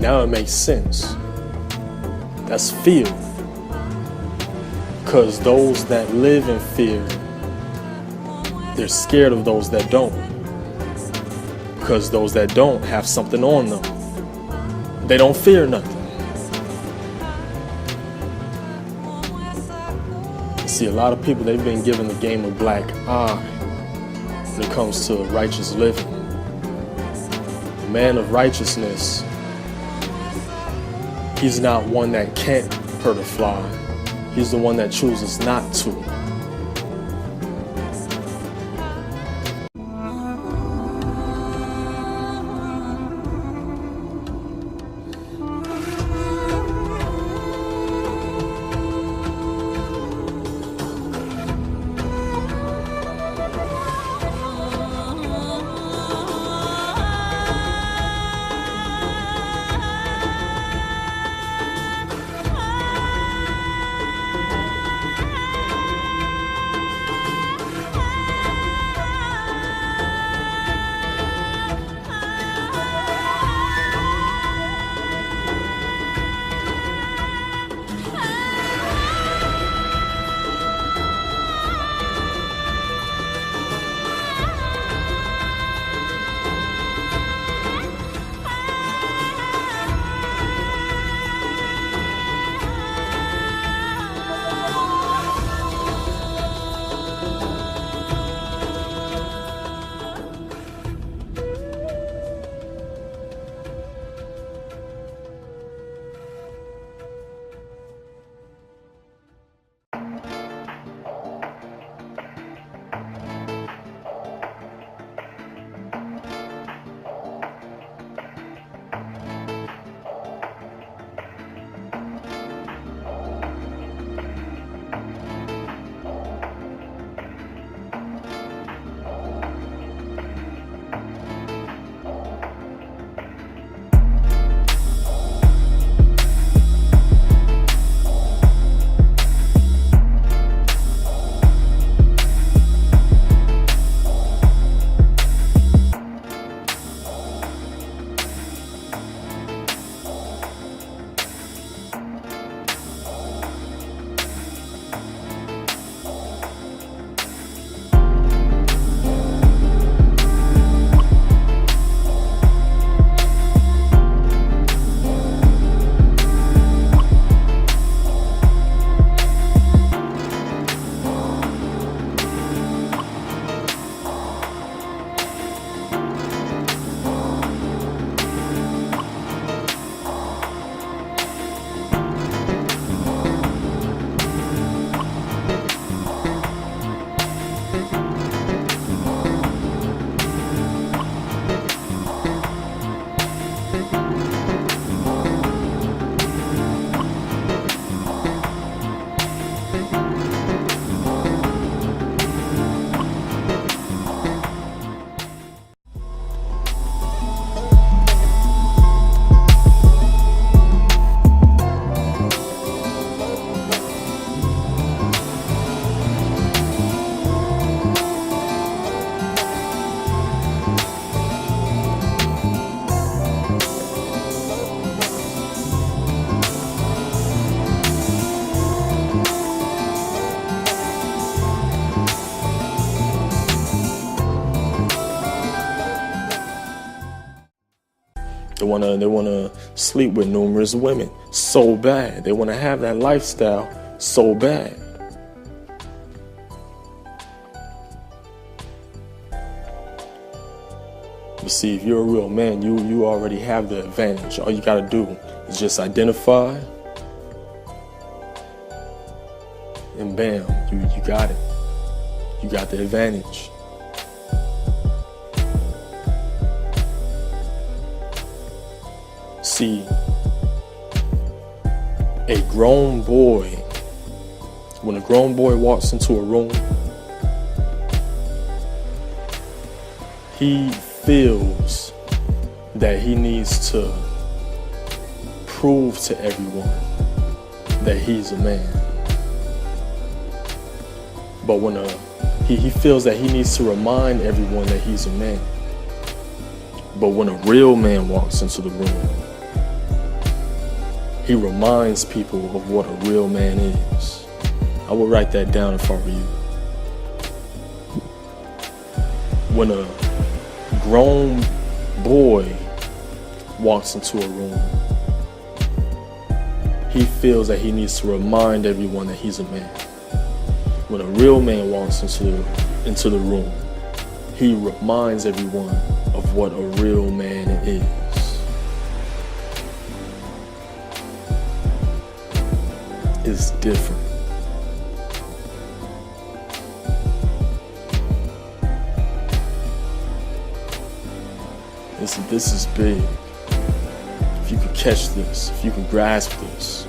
Now it makes sense. That's fear. Because those that live in fear, they're scared of those that don't. Because those that don't have something on them. They don't fear nothing. See, a lot of people, they've been given the game of black eye when it comes to righteous living. The man of righteousness, he's not one that can't hurt a fly. He's the one that chooses not to. They wanna sleep with numerous women so bad. They wanna have that lifestyle so bad. But see, if you're a real man, you already have the advantage. All you gotta do is just identify, and bam, you got it. You got the advantage. See, a grown boy, when a grown boy walks into a room, he feels that he needs to prove to everyone that he's a man. But when he feels that he needs to remind everyone that he's a man. But when a real man walks into the room, He reminds people of what a real man is. I would write that down if I were you. When a grown boy walks into a room, he feels that he needs to remind everyone that he's a man. When a real man walks into the room, he reminds everyone of what a real man is. It's different. This is big. If you could catch this, if you could grasp this.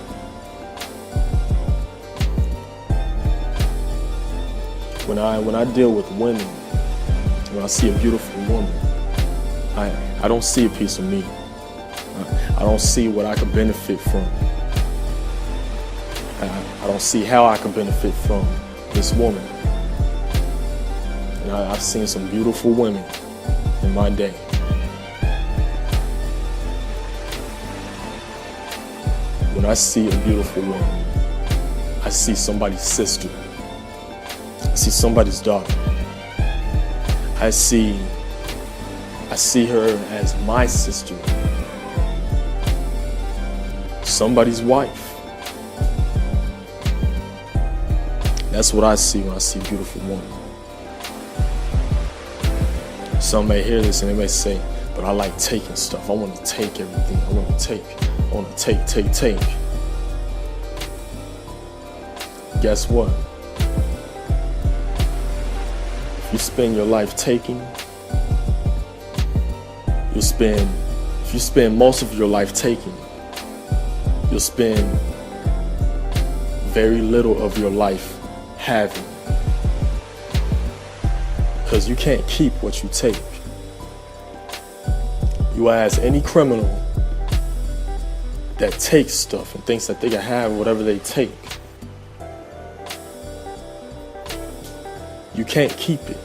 When I deal with women, when I see a beautiful woman, I don't see a piece of me. I don't see what I could benefit from. I don't see how I can benefit from this woman. And I've seen some beautiful women in my day. When I see a beautiful woman, I see somebody's sister. I see somebody's daughter. I see her as my sister. Somebody's wife. That's what I see when I see a beautiful woman. Some may hear this and they may say, but I like taking stuff. I want to take everything. I want to take. Take. Guess what? If you spend your life taking, if you spend most of your life taking, you'll spend very little of your life having. Because you can't keep what you take. You ask any criminal that takes stuff and thinks that they can have whatever they take. You can't keep it.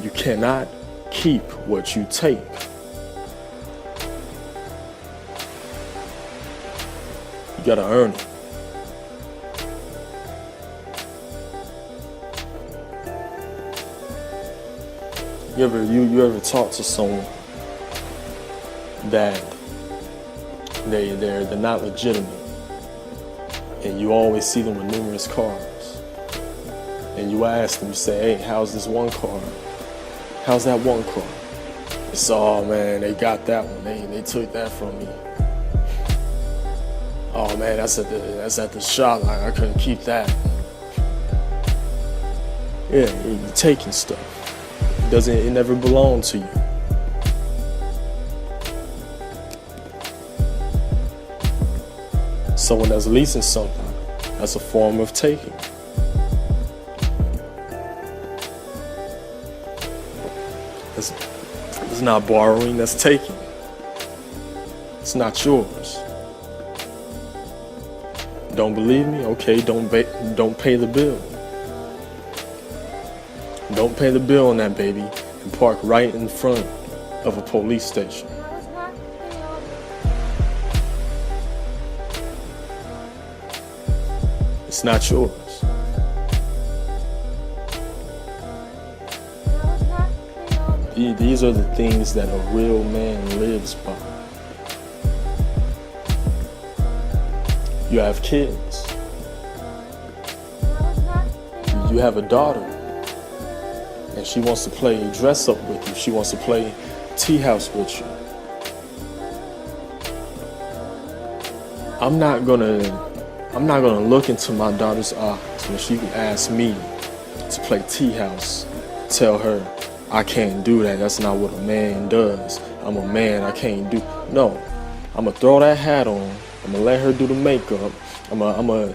You cannot keep what you take. You gotta earn it. You ever talk to someone that they're not legitimate, and you always see them with numerous cars, and you ask them, you say, hey, how's this one car? How's that one car? It's, oh man, they got that one. They took that from me. Oh man, that's at the shop. I couldn't keep that. Yeah, you're taking stuff. It never belonged to you. Someone that's leasing something, that's a form of taking. It's not borrowing, that's taking. It's not yours. Don't believe me? Okay, don't pay the bill. Don't pay the bill on that baby and park right in front of a police station. It's not yours. These are the things that a real man lives by. You have kids. You have a daughter. And she wants to play dress up with you. She wants to play tea house with you. I'm not gonna look into my daughter's eyes when she asks me to play tea house. Tell her I can't do that. That's not what a man does. I'm a man. I can't do. No, I'm gonna throw that hat on. I'm gonna let her do the makeup. I'm gonna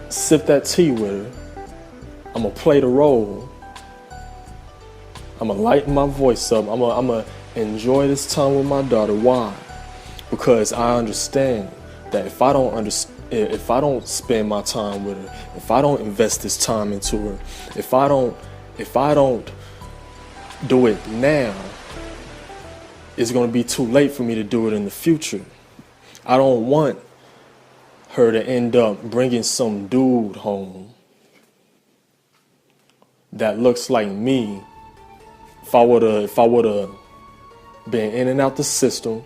sip that tea with her. I'm gonna play the role. I'm gonna lighten my voice up. I'm gonna enjoy this time with my daughter. Why? Because I understand that if I don't spend my time with her, if I don't invest this time into her, if I don't do it now, it's going to be too late for me to do it in the future. I don't want her to end up bringing some dude home that looks like me. If I would have been in and out the system,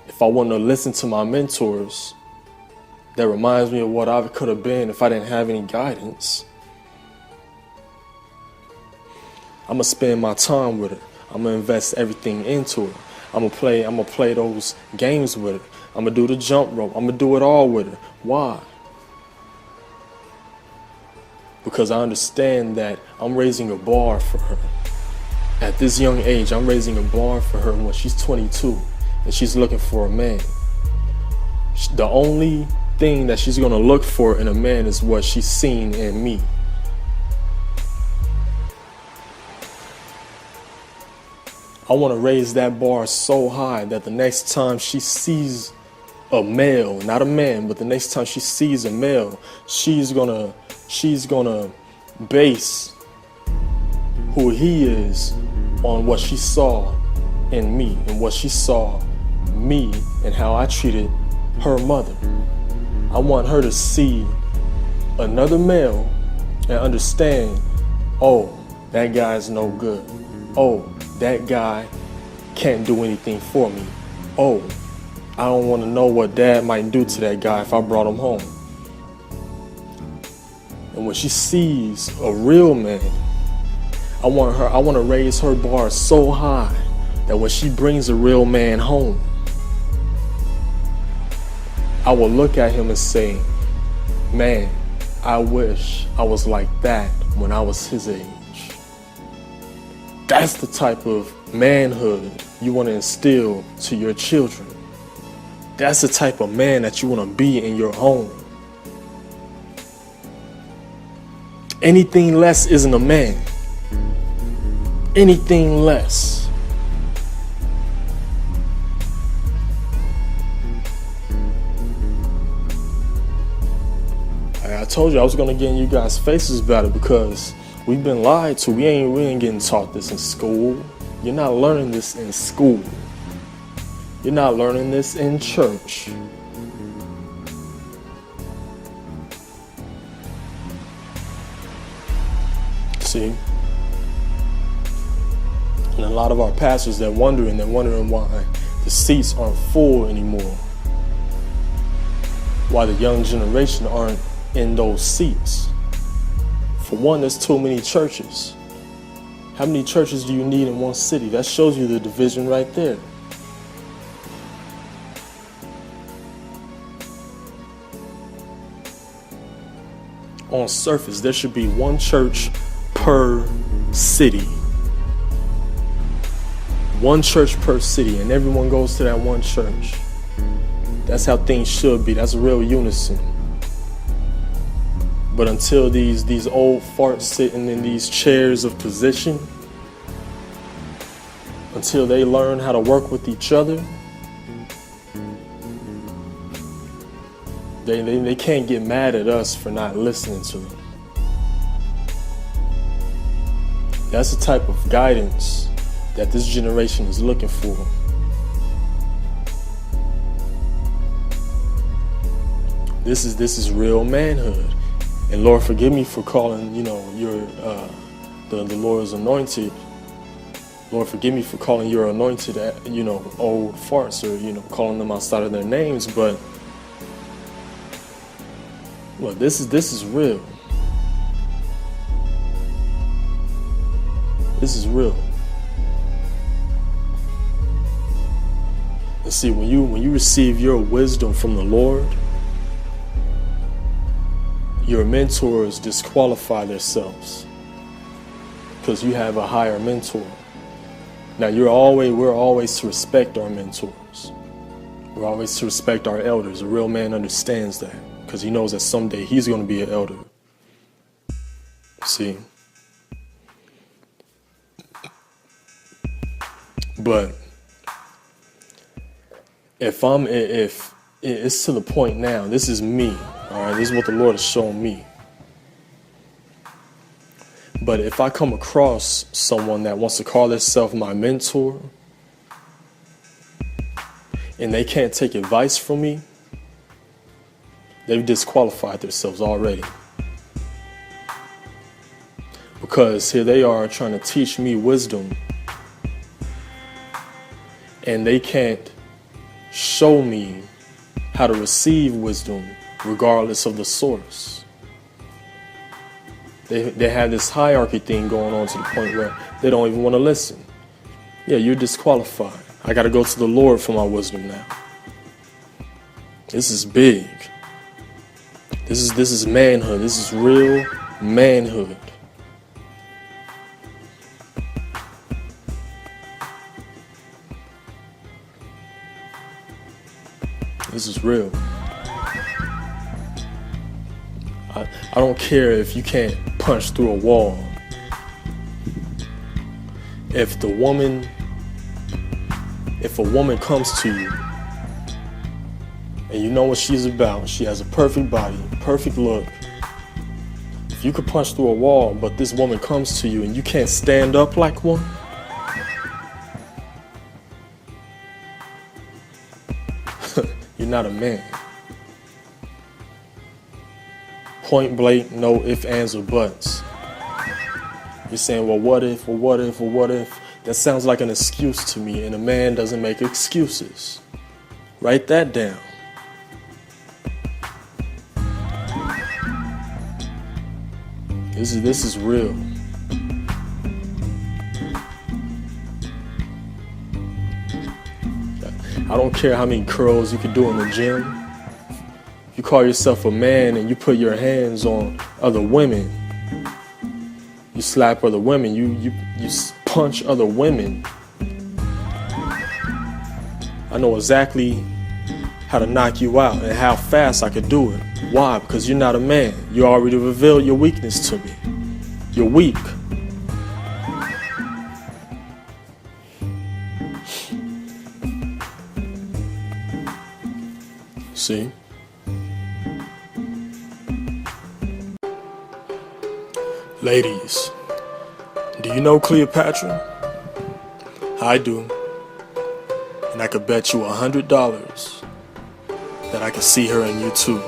if I wouldn't have listened to my mentors, that reminds me of what I could have been if I didn't have any guidance. I'm gonna spend my time with her. I'm gonna invest everything into her. I'm gonna play those games with her. I'm gonna do the jump rope. I'm gonna do it all with her. Why? Because I understand that I'm raising a bar for her. At this young age, I'm raising a bar for her when she's 22 and she's looking for a man. The only thing that she's gonna look for in a man is what she's seen in me. I want to raise that bar so high that the next time she sees a male, not a man, but the next time she sees a male, she's gonna base who he is on what she saw in me and what she saw me and how I treated her mother. I want her to see another male and understand, oh, that guy's no good. Oh, that guy can't do anything for me. Oh, I don't want to know what dad might do to that guy if I brought him home. And when she sees a real man, I want to raise her bar so high that when she brings a real man home, I will look at him and say, man, I wish I was like that when I was his age. That's the type of manhood you want to instill to your children. That's the type of man that you want to be in your home. Anything less isn't a man. Anything less. I told you I was going to get in you guys' faces about it because we've been lied to. We ain't getting taught this in school. You're not learning this in school. You're not learning this in church. See? And a lot of our pastors, they're wondering why the seats aren't full anymore. Why the young generation aren't in those seats. For one, there's too many churches. How many churches do you need in one city? That shows you the division right there. On surface, there should be one church per city. One church per city, and everyone goes to that one church. That's how things should be. That's real unison. But until these old farts sitting in these chairs of position, until they learn how to work with each other, they can't get mad at us for not listening to them. That's the type of guidance that this generation is looking for. This is real manhood. And Lord, forgive me for calling, your the Lord's anointed. Lord, forgive me for calling your anointed, old farts, or calling them outside of their names. But look, this is real. This is real. And see, when you receive your wisdom from the Lord, your mentors disqualify themselves because you have a higher mentor. Now we're always to respect our mentors. We're always to respect our elders. A real man understands that because he knows that someday he's going to be an elder. See? But if it's to the point now, this is me. All right, this is what the Lord has shown me. But if I come across someone that wants to call themselves my mentor, and they can't take advice from me, they've disqualified themselves already. Because here they are trying to teach me wisdom, and they can't show me how to receive wisdom regardless of the source. They have this hierarchy thing going on to the point where they don't even want to listen. Yeah, you're disqualified. I got to go to the Lord for my wisdom now. This is big. This is manhood. This is real manhood. This is real. I don't care if you can't punch through a wall. If a woman comes to you and you know what she's about, she has a perfect body, perfect look. If you could punch through a wall, but this woman comes to you and you can't stand up like one, you're not a man. Point blank, no ifs, ands, or buts. You're saying, well, what if, or what if, or what if? That sounds like an excuse to me, and a man doesn't make excuses. Write that down. This is real. I don't care how many curls you can do in the gym. If you call yourself a man and you put your hands on other women, you slap other women, you punch other women, I know exactly how to knock you out and how fast I could do it. Why? Because you're not a man. You already revealed your weakness to me. You're weak. See? Ladies, do you know Cleopatra? I do. And I could bet you $100 that I could see her in you too.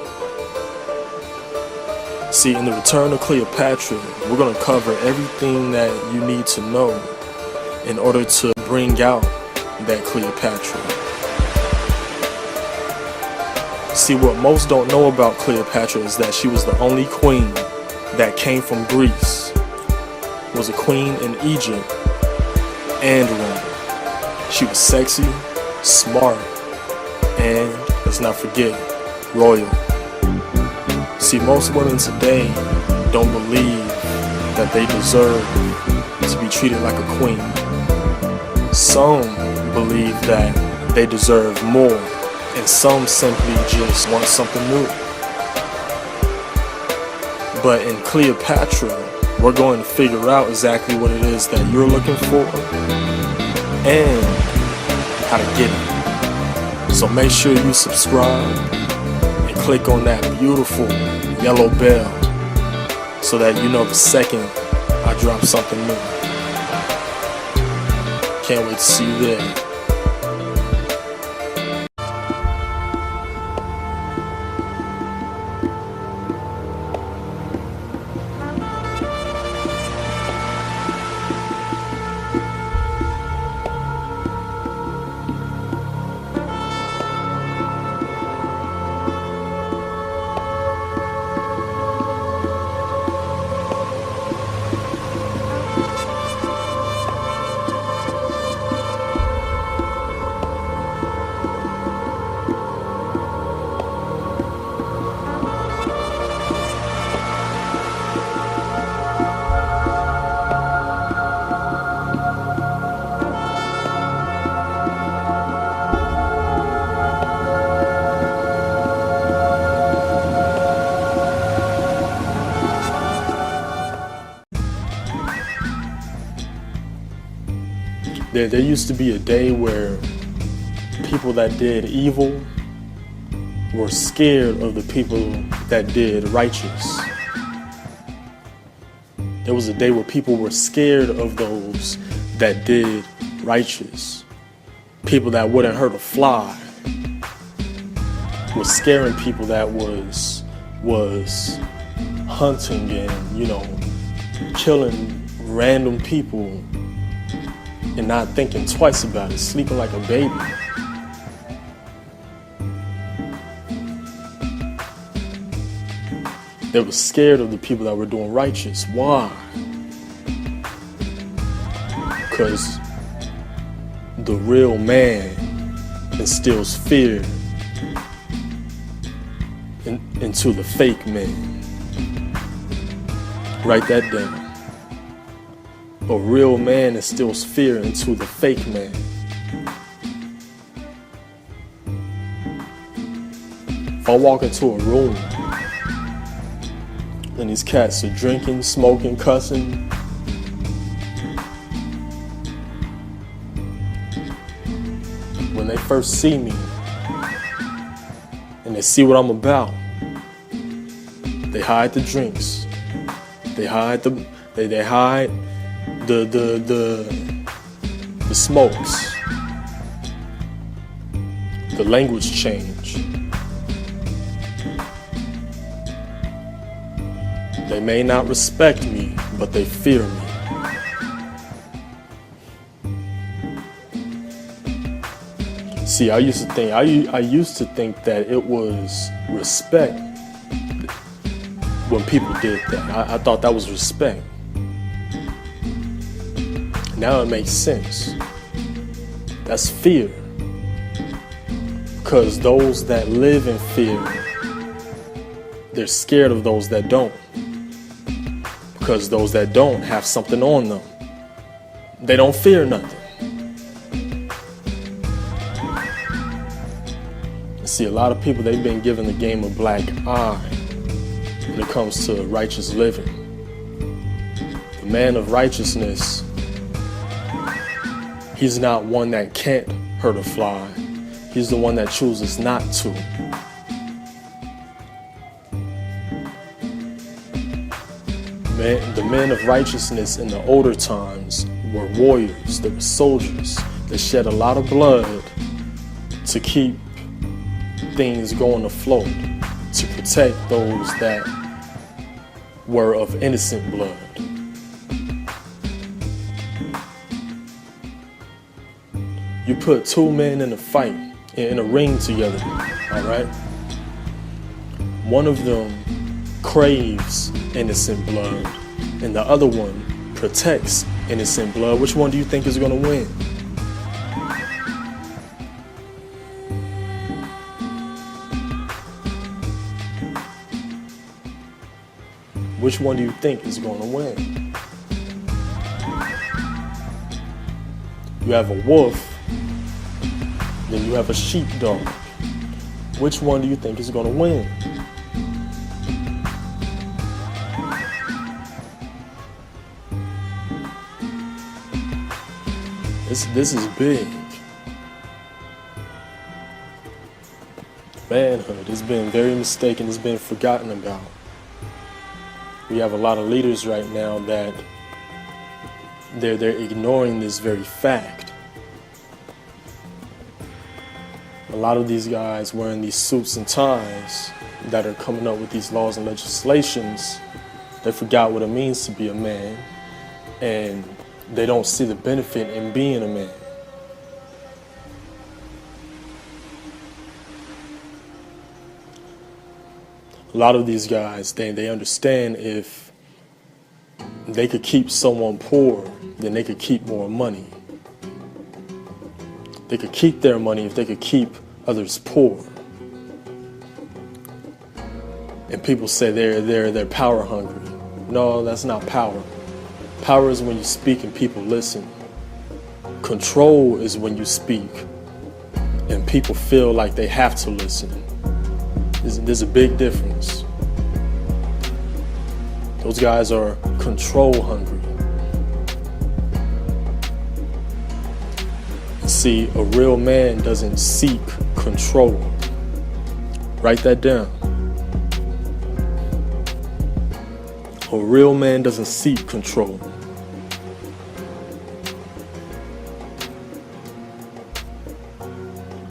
See, in the Return of Cleopatra, we're going to cover everything that you need to know in order to bring out that Cleopatra. See, what most don't know about Cleopatra is that she was the only queen that came from Greece, was a queen in Egypt and Rome. She was sexy, smart, and let's not forget, royal. See, most women today don't believe that they deserve to be treated like a queen. Some believe that they deserve more, and some simply just want something new. But in Cleopatra, we're going to figure out exactly what it is that you're looking for and how to get it. So make sure you subscribe and click on that beautiful yellow bell so that you know the second I drop something new. Can't wait to see you there. There used to be a day where people that did evil were scared of the people that did righteous. There was a day where people were scared of those that did righteous. People that wouldn't hurt a fly was scaring people that was hunting and, you know, killing random people and not thinking twice about it, sleeping like a baby. They were scared of the people that were doing righteous. Why? Because the real man instills fear into the fake man. Write that down. A real man instills fear into the fake man. If I walk into a room and these cats are drinking, smoking, cussing, when they first see me and they see what I'm about, they hide the drinks, they hide the smokes, the language change. They may not respect me, but they fear me. See, I used to think that it was respect when people did that. I thought that was respect. Now it makes sense. That's fear. Because those that live in fear, they're scared of those that don't. Because those that don't have something on them. They don't fear nothing. See, a lot of people, they've been given the game of black eye when it comes to righteous living. The man of righteousness, he's not one that can't hurt a fly. He's the one that chooses not to. The men of righteousness in the older times were warriors. They were soldiers. They shed a lot of blood to keep things going afloat, to protect those that were of innocent blood. You put two men in a fight, in a ring together, all right? One of them craves innocent blood, and the other one protects innocent blood. Which one do you think is going to win? Which one do you think is going to win? You have a wolf, then you have a sheepdog. Which one do you think is going to win? This is big. Manhood has been very mistaken. It's been forgotten about. We have a lot of leaders right now that they're ignoring this very fact. A lot of these guys wearing these suits and ties that are coming up with these laws and legislations, they forgot what it means to be a man, and they don't see the benefit in being a man. A lot of these guys, they understand if they could keep someone poor, then they could keep more money. They could keep their money if they could keep others poor. And people say they're power hungry. No, that's not power. Power is when you speak and people listen. Control is when you speak and people feel like they have to listen. There's a big difference. Those guys are control hungry. See, a real man doesn't seek control. Write that down. A real man doesn't seek control.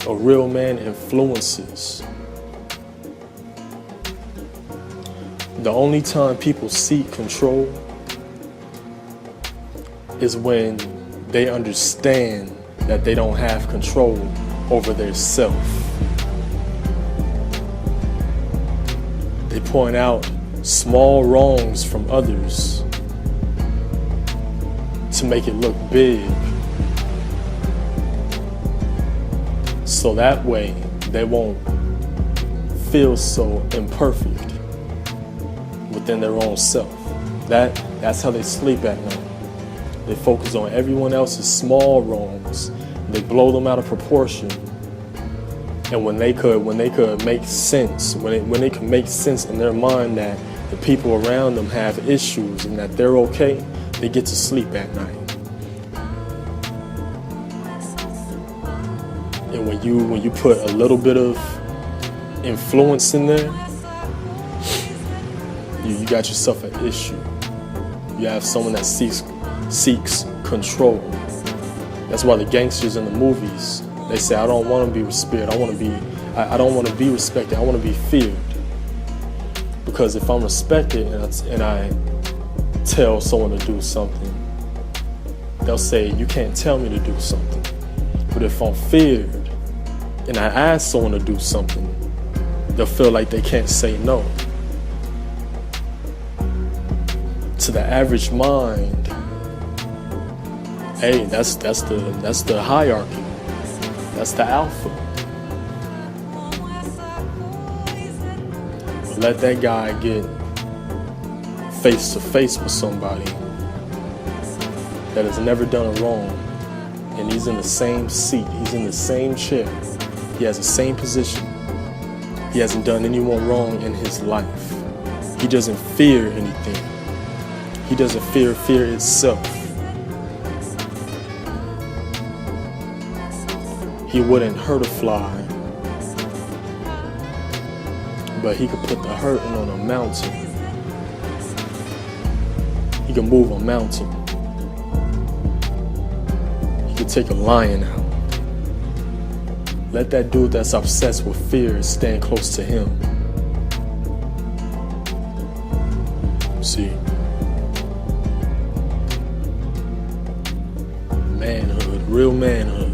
A real man influences. The only time people seek control is when they understand that they don't have control over their self. They point out small wrongs from others to make it look big. So that way they won't feel so imperfect within their own self. That's how they sleep at night. They focus on everyone else's small wrongs. They blow them out of proportion. And when they could make sense, when they could make sense in their mind that the people around them have issues and that they're okay, they get to sleep at night. And when you put a little bit of influence in there, you got yourself an issue. You have someone that seeks control. That's why the gangsters in the movies, they say, I don't want to be respected. I don't want to be respected. I want to be feared. Because if I'm respected and I tell someone to do something, they'll say, you can't tell me to do something. But if I'm feared and I ask someone to do something, they'll feel like they can't say no. To the average mind, hey, that's the hierarchy. That's the alpha. Let that guy get face to face with somebody that has never done a wrong, and he's in the same seat, he's in the same chair, he has the same position. He hasn't done anyone wrong in his life. He doesn't fear anything. He doesn't fear itself. He wouldn't hurt a fly, but he could put the hurting on a mountain. He can move a mountain. He could take a lion out. Let that dude that's obsessed with fear stand close to him. See, manhood, real manhood.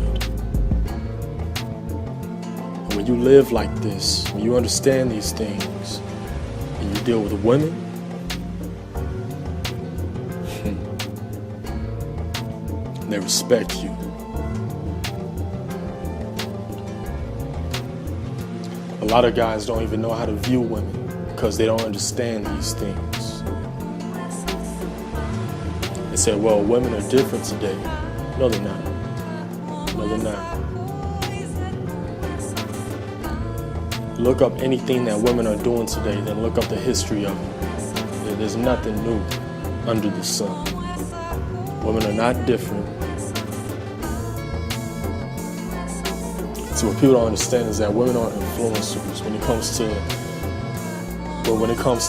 And when you live like this, when you understand these things, and you deal with women, they respect you. A lot of guys don't even know how to view women because they don't understand these things. They say, well, women are different today. No, they're not. No, they're not. Look up anything that women are doing today, then look up the history of it. There's nothing new under the sun. Women are not different. So what people don't understand is that women are influencers when it comes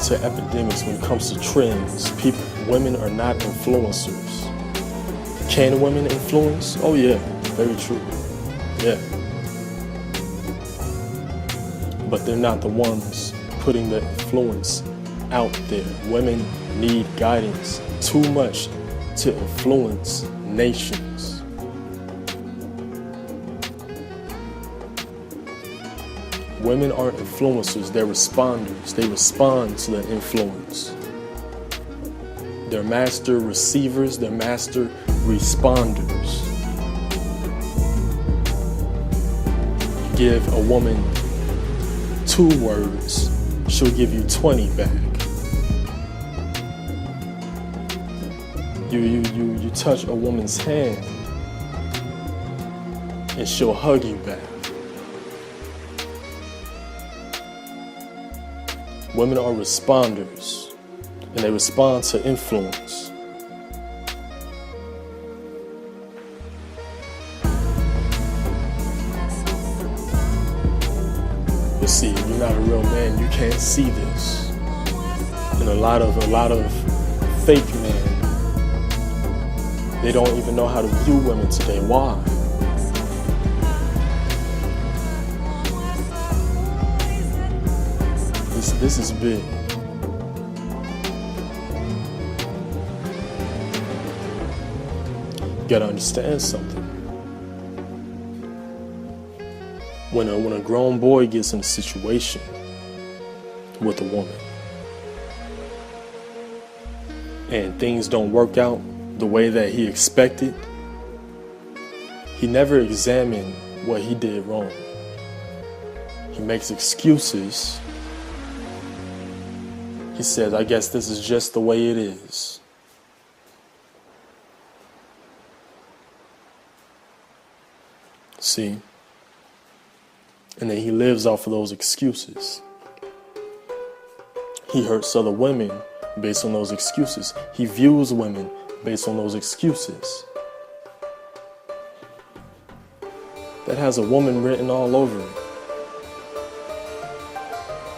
to epidemics, when it comes to trends. Women are not influencers. Can women influence? Oh yeah, very true. Yeah. But they're not the ones putting the influence out there. Women need guidance too much to influence nations. Women aren't influencers, they're responders. They respond to the influence. They're master receivers, they're master responders. Give a woman 2 words, she'll give you 20 back. You touch a woman's hand and she'll hug you back. Women are responders, and they respond to influence. But see, if you're not a real man, you can't see this. And a lot of fake men, they don't even know how to view women today. Why? This is big. gotta understand something. When a grown boy gets in a situation with a woman and things don't work out the way that he expected, he never examined what he did wrong. He makes excuses. He says, I guess this is just the way it is. See? And then he lives off of those excuses. He hurts other women based on those excuses. He views women based on those excuses. That has a woman written all over it.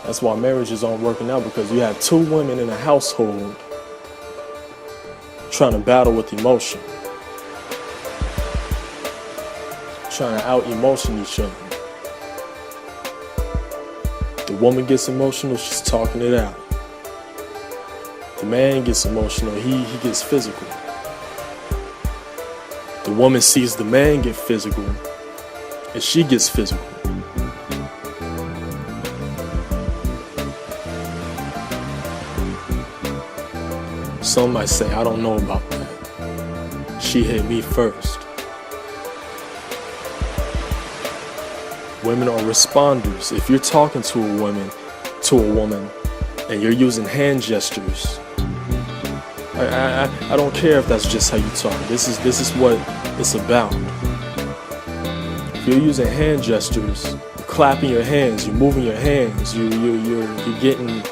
That's why marriages aren't working out, because you have two women in a household trying to battle with emotion, trying to out-emotion each other. The woman gets emotional, she's talking it out. The man gets emotional, he gets physical. The woman sees the man get physical, and she gets physical. Some might say, I don't know about that. She hit me first. Women are responders. If you're talking to a woman, and you're using hand gestures, I don't care if that's just how you talk. This is what it's about. If you're using hand gestures, you're clapping your hands, you're moving your hands, you're getting.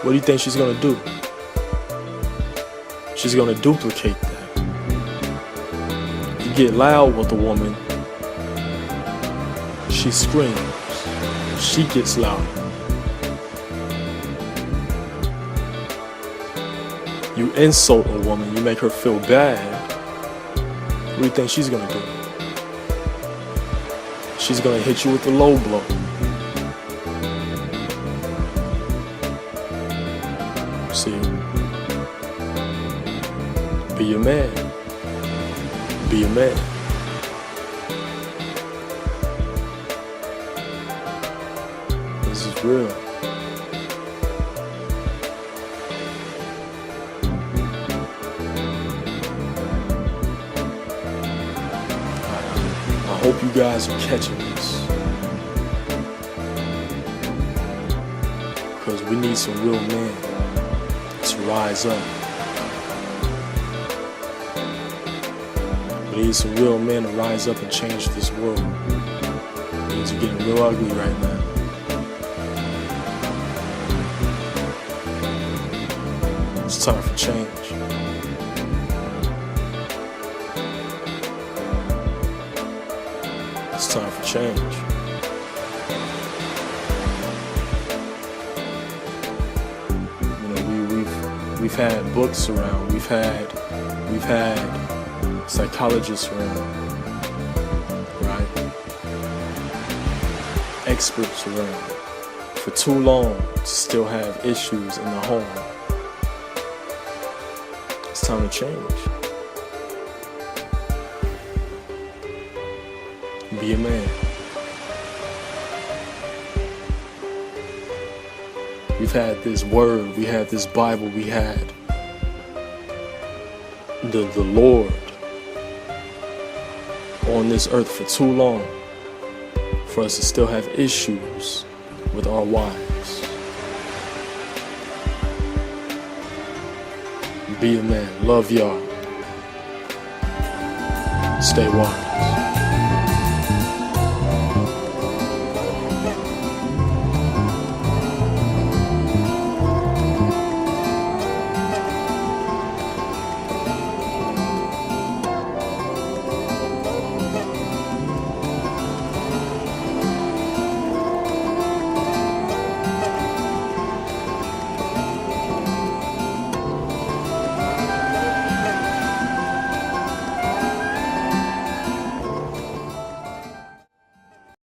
What do you think she's gonna do? She's gonna duplicate that. If you get loud with a woman, she screams. She gets loud. You insult a woman, you make her feel bad. What do you think she's gonna do? She's gonna hit you with a low blow. See? Be a man. Be a man. This is real. I hope you guys are catching this, because we need some real men to rise up. We need some real men to rise up and change this world. Things are getting real ugly right now. It's time for change. It's time for change. We've had books around. We've had psychologists around, right? Experts around. For too long to still have issues in the home. It's time to change. Be a man. We've had this word, we had this Bible, we had the Lord on this earth for too long for us to still have issues with our wives. Be a man. Love y'all. Stay wild.